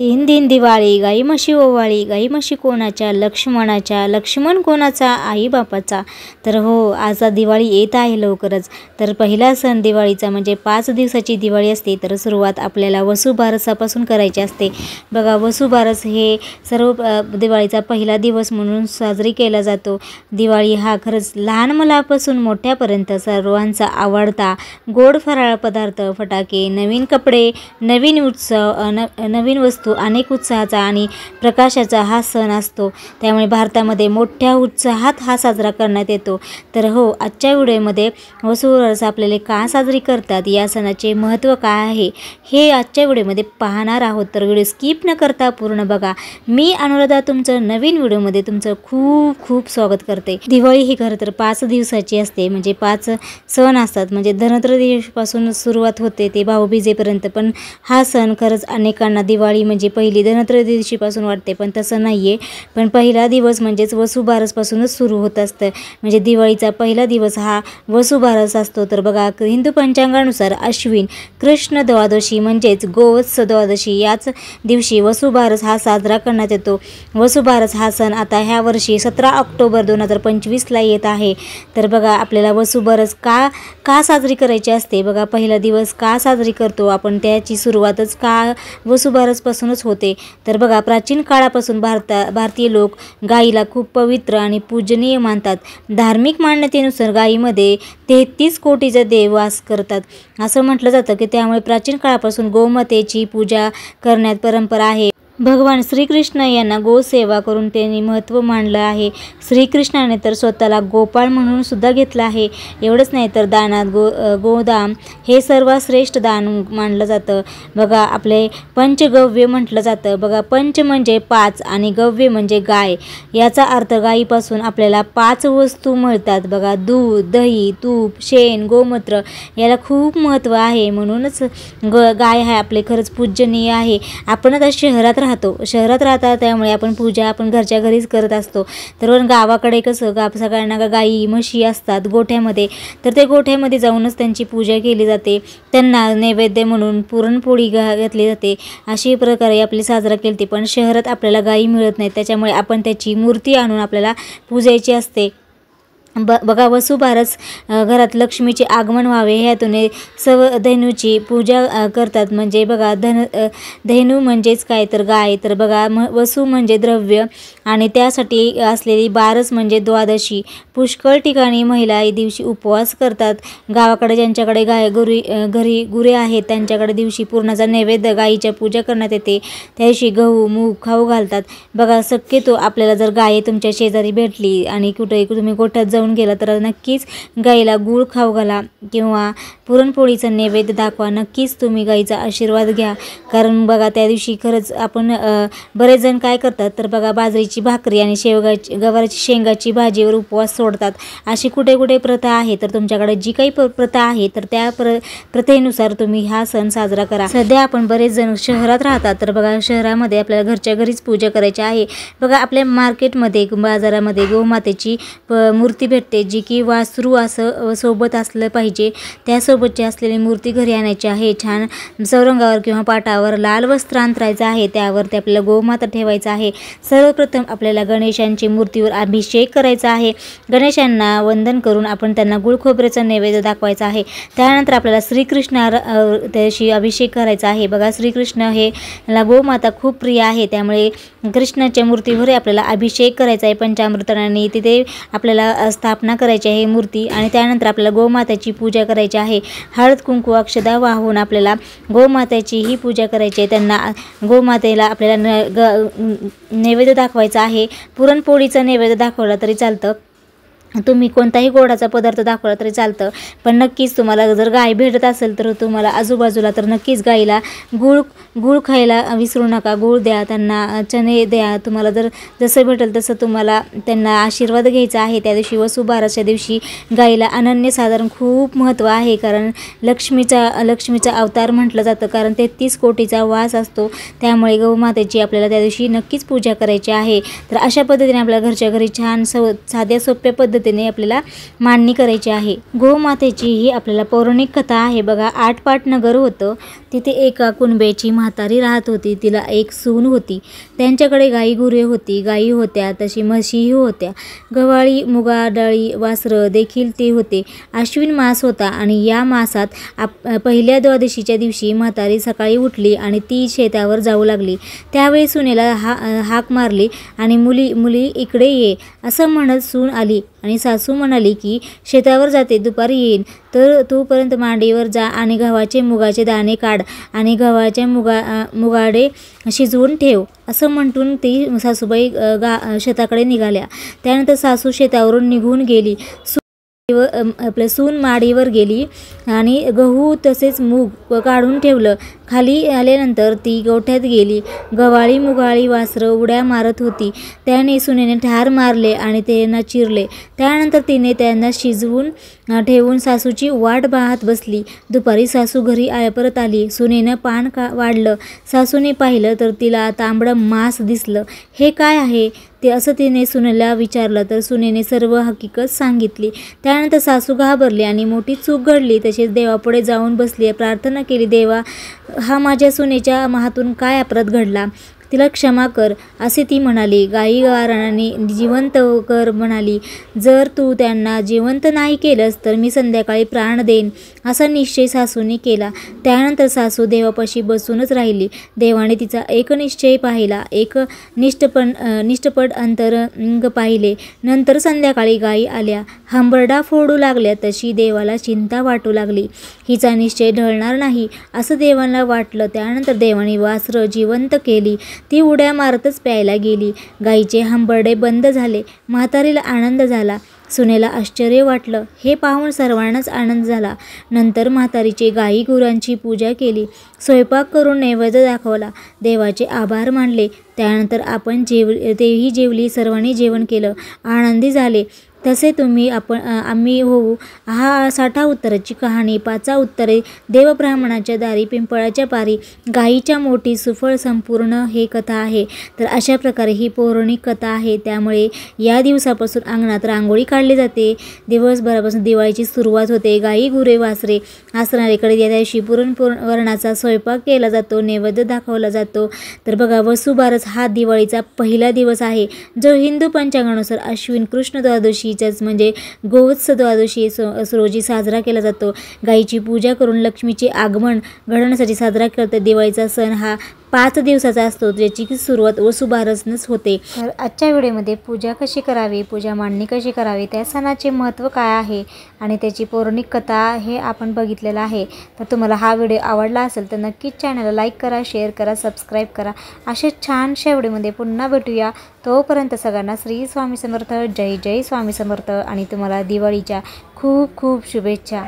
तीन दिन दिवाळी, गाई म्हशी ओवाळी, गाई म्हशी कोणाच्या, लक्ष्मणाच्या, लक्ष्मण कोणाचा, आई बापाचा। तर हो, आज दिवाळी येत आहे लवकरच। तर पहिला सण दिवाळीचा म्हणजे 5 दिवसाची दिवाळी असते। तर सुरुवात आपल्याला वसुबारसापासून करायची असते। बघा, वसुबारस हे सर्व दिवाळीचा पहिला दिवस म्हणून साजरी केला जातो। दिवाळी हा खरंच लहान मुलापासून मोठ्यापर्यंत सर्वांचा आवडता गोड फराळ पदार्थ, फटाके, नवीन कपडे, नवीन उत्सव, नवीन वस्तू, अनेक उत्साहाचा आणि प्रकाशाचा हा सण असतो। त्यामुळे भारतामध्ये मोठ्या उत्साहात हा साजरा करण्यात येतो। तर हो, आजच्या व्हिडिओमध्ये वसुबारस आपल्याला का साजरी करतात, या सणाचे महत्त्व काय आहे, हे आजच्या व्हिडिओमध्ये पाहणार आहोत। तर व्हिडिओ स्किप न करता पूर्ण बघा। मी अनुराधा तुमचं नवीन व्हिडिओमध्ये तुमचं खूप खूप स्वागत करते। दिवाळी ही खरं तर 5 दिवसाची असते, म्हणजे 5 सण असतात। म्हणजे धनत्रयोदशीपासून सुरुवात होते ते भाऊबीजेपर्यंत। पण हा सण खरंच अनेकांना दिवाळी म्हणजे पहिली धनत्रयोदशीपासून वाटते, पण तसं नाही आहे। पण पहिला दिवस म्हणजेच वसुबारसपासूनच सुरू होत असतं। म्हणजे दिवाळीचा पहिला दिवस हा वसुबारस असतो। तर बघा, हिंदू पंचांगानुसार अश्विन कृष्ण द्वादशी म्हणजेच गोवत्स द्वादशी याच दिवशी वसुबारस हा साजरा करण्यात येतो। वसुबारस हा सण आता ह्या वर्षी 17 ऑक्टोबर 2025ला येत आहे। तर बघा, आपल्याला वसुबारस का साजरी करायची असते, बघा पहिला दिवस का साजरी करतो आपण, त्याची सुरुवातच का वसुबारसपासूनच होते। तर बघा, प्राचीन काळापासून भारतीय लोक गायीला खूप पवित्र आणि पूजनीय मानतात। धार्मिक मान्यतेनुसार गायीमध्ये 33 कोटीचे देव वास करतात असं म्हटलं जातं की त्यामुळे प्राचीन काळापासून गोमातेची पूजा करण्यात परंपरा आहे। भगवान श्रीकृष्ण यांना गोसेवा करून त्यांनी महत्त्व मानलं आहे। श्रीकृष्णाने तर स्वतःला गोपाळ म्हणून सुद्धा घेतलं आहे। एवढंच नाही तर दानात गोदान हे सर्वात श्रेष्ठ दान मानलं जातं। बघा, आपले पंचगव्य म्हटलं जातं। बघा, पंच म्हणजे 5 आणि गव्य म्हणजे गाय। याचा अर्थ गायीपासून आपल्याला 5 वस्तू मिळतात। बघा, दूध, दही, तूप, शेण, गोमूत्र याला खूप महत्त्व आहे। म्हणूनच गाय हा आपले खरंच पूजनीय आहे। आपण आता शहरात राहतात, त्यामुळे आपण पूजा आपण घरच्या घरीच करत असतो। तर गावाकडे कसं सगळ्यांना गाई म्हशी असतात गोठ्यामध्ये, तर ते गोठ्यामध्ये जाऊनच त्यांची पूजा केली जाते। त्यांना नैवेद्य म्हणून पुरणपोळी घातली जाते। अशी प्रकारे आपली साजरा केली। पण शहरात आपल्याला गाई मिळत नाहीत, त्याच्यामुळे आपण त्याची मूर्ती आणून आपल्याला पूजायची असते। बघा, वसुबारस घरात लक्ष्मीचे आगमन व्हावे ह्यातून धेनूची पूजा करतात। म्हणजे बघा, धेनू म्हणजेच काय तर गाय। तर बघा, वसू म्हणजे द्रव्य आणि त्यासाठी असलेली बारस म्हणजे द्वादशी। पुष्कळ ठिकाणी महिला या दिवशी उपवास करतात। गावाकडे ज्यांच्याकडे घरी गुरे आहेत त्यांच्याकडे दिवशी पूर्णाचा नैवेद्य गायीच्या पूजा करण्यात येते। त्या दिवशी गहू मूग खाऊ घालतात। बघा, शक्यतो आपल्याला जर गाय तुमच्या शेजारी भेटली आणि कुठे तुम्ही गोठ्यात जाऊन गेला तर नक्कीच गाईला गूळ खाऊ घाला किंवा पुरणपोळीचा नैवेद्य दाखवा। नक्कीच तुम्ही गाईचा आशीर्वाद घ्या, कारण बघा त्या दिवशी खरंच आपण बरेच जण काय करतात तर बघा, बाजरीची भाकरी आणि गवाराची शेंगाची भाजीवर उपवास सोडतात। अशी कुठे प्रथा आहे, तर तुमच्याकडे जी काही प्रथा आहे तर त्या प्रथेनुसार तुम्ही हा सण साजरा करा। सध्या आपण बरेच जण शहरात राहतात, तर बघा शहरामध्ये आपल्याला घरच्या घरीच पूजा करायची आहे। बघा, आपल्या मार्केटमध्ये बाजारामध्ये गोमातेची मूर्ती भेटते, जी की वासरू असं सोबत असलं पाहिजे। त्यासोबतची असलेली मूर्ती घरी आणायची आहे। छान चौरंगावर किंवा पाटावर लाल वस्त्र अंतरायचं आहे, त्यावरती आपल्याला गोमाता ठेवायचं आहे। सर्वप्रथम आपल्याला गणेशांची मूर्तीवर अभिषेक करायचा आहे। गणेशांना वंदन करून आपण त्यांना गुळ खोबऱ्याचा नैवेद्य दाखवायचा आहे। त्यानंतर आपल्याला श्रीकृष्णाला त्याशी अभिषेक करायचा आहे। बघा, श्रीकृष्ण हे गोमाता खूप प्रिय आहे, त्यामुळे कृष्णाच्या मूर्तीवर आपल्याला अभिषेक करायचा आहे पंचामृताने। तिथे आपल्याला स्थापना करायची आहे मूर्ती, आणि त्यानंतर आपल्याला गोमाताची पूजा करायची आहे। हळद कुंकू अक्षदा वाहून आपल्याला गोमातेची ही पूजा करायची आहे। त्यांना गोमातेला आपल्याला नैवेद्य दाखवायचा आहे। पुरणपोळीचा नैवेद्य दाखवला तरी चालतं, तुम्ही कोणताही गोडाचा पदार्थ दाखवला तरी चालतं। पण नक्कीच तुम्हाला जर गाय भेटत असेल तर तुम्हाला आजूबाजूला तर नक्कीच गाईला गूळ खायला विसरू नका। गूळ द्या, त्यांना चणे द्या। तुम्हाला जसं भेटेल तसं तुम्हाला त्यांना आशीर्वाद घ्यायचा आहे। त्या दिवशी वसुबारसच्या दिवशी गाईला अनन्यसाधारण खूप महत्त्व आहे, कारण लक्ष्मीचा अवतार म्हटलं जातं, कारण 33 कोटीचा वास असतो। त्यामुळे गौमातेची आपल्याला त्या दिवशी नक्कीच पूजा करायची आहे। तर अशा पद्धतीने आपल्या घरच्या घरी छान साध्या सोप्या पद्धतीने पद्धतीने आपल्याला मांडणी करायची आहे। गोमातेची ही आपल्याला पौराणिक कथा आहे बघा। 8 पाट नगर होतं, तिथे एका कुणब्याची म्हातारी राहत होती। तिला एक सून होती, त्यांच्याकडे गाई गुरे होती, गाई होत्या तशी म्हशीही होत्या, गव्हाळी मुगा डाळी वासरं देखील ते होते। आश्विन मास होता आणि या मासात पहिल्या द्वादशीच्या दिवशी म्हातारी सकाळी उठली आणि ती शेतावर जाऊ लागली। त्यावेळी सुनेला हाक मारली आणि मुली इकडे ये असं म्हणत सून आली आणि सासू म्हणाली की शेतावर जाते, दुपारी येईन, तर तोपर्यंत मांडीवर जा आणि गव्हाचे मुगाचे दाणे काढ आणि गव्हाचे मुगाडे शिजवून ठेव असं म्हणून ती सासूबाई शेताकडे निघाल्या। त्यानंतर सासू शेतावरून निघून गेली। आपल्या सून माडीवर गेली आणि गहू तसेच मूग काढून ठेवलं। खाली आल्यानंतर ती गोठ्यात गेली। गव्हाळी मुगाळी वासरं उड्या मारत होती, त्याने सुनेने ठार मारले आणि त्यांना चिरले। त्यानंतर तिने त्यांना शिजवून ठेवून सासूची वाट पाहत बसली। दुपारी सासू घरी परत आली। सुनेनं पान वाढलं। सासूने पाहिलं तर तिला तांबडं मांस दिसलं। हे काय आहे ते असं तिने सुनेला विचारलं तर सुनेने सर्व हकीकत सांगितली। त्यानंतर सासू घाबरली आणि मोठी चूक घडली तसेच देवापुढे जाऊन बसली, प्रार्थना केली, देवा हा माझ्या सुनेच्या हातून काय अपराध घडला, तिला क्षमा कर असे ती म्हणाली। गाई गारांनी जिवंत कर म्हणाली, जर तू त्यांना जिवंत नाही केलंस तर मी संध्याकाळी प्राण देईन असा निश्चय सासूने केला। त्यानंतर सासू देवापाशी बसूनच राहिली। देवाने तिचा एक निश्चय पाहिला, एक निष्ठपट अंतरंग पाहिले। नंतर संध्याकाळी गायी आल्या, हंबरडा फोडू लागल्या तशी देवाला चिंता वाटू लागली। हिचा निश्चय ढळणार नाही असं देवाला वाटलं। त्यानंतर देवाने वासरं जिवंत केली, ती उड्या मारतच प्यायला गेली। गाईचे हंबरडे बंद झाले। म्हातारीला आनंद झाला, सुनेला आश्चर्य वाटलं। हे पाहून सर्वांनाच आनंद झाला। नंतर म्हातारीचे गाई गुरांची पूजा केली, स्वयंपाक करून नैवेद्य दाखवला, देवाचे आभार मानले। त्यानंतर तेही जेवली, सर्वांनी जेवण केलं, आनंदी झाले। तसे आम्ही होऊ। हा 60 उत्तराची कहाणी। 5 उत्तरे देवब्राह्मणाच्या दारी पिंपळाच्या पारी, गाईच्या मोठी सुफळ संपूर्ण हे कथा आहे। तर अशा प्रकारे ही पौराणिक कथा आहे। त्यामुळे या दिवसापासून अंगणात रांगोळी काढली जाते, दिवसभरापासून दिवाळीची सुरुवात होते। गाई गुरे वासरे असणाऱ्याकडे या दिवशी पुरणपोळीचा स्वयंपाक केला जातो, नैवेद्य दाखवला जातो। तर बघा, वसुबारस हा दिवाळीचा पहिला दिवस आहे, जो हिंदू पंचांगानुसार अश्विन कृष्ण द्वादशी म्हणजे गोवत्स द्वादशी रोजी साजरा केला जातो। गायीची पूजा करून लक्ष्मीचे आगमन घडवण्यासाठी साजरा करतात। दिवाळीचा सण हा 5 दिवसाचा असतो, ज्याची सुरुवात वसुबारसनंच होते। तर आजच्या व्हिडिओमध्ये पूजा कशी करावी, पूजा मांडणी कशी करावी, त्या सणाचे महत्त्व काय आहे आणि त्याची पौराणिक कथा हे आपण बघितलेलं आहे। तर तुम्हाला हा व्हिडिओ आवडला असेल तर नक्कीच चॅनलला लाईक करा, शेअर करा, सबस्क्राईब करा। अशा छानशा व्हिडिओमध्ये पुन्हा भेटूया। तोपर्यंत सगळ्यांना श्री स्वामी समर्थ, जय जय स्वामी समर्थ आणि तुम्हाला दिवाळीच्या खूप खूप शुभेच्छा।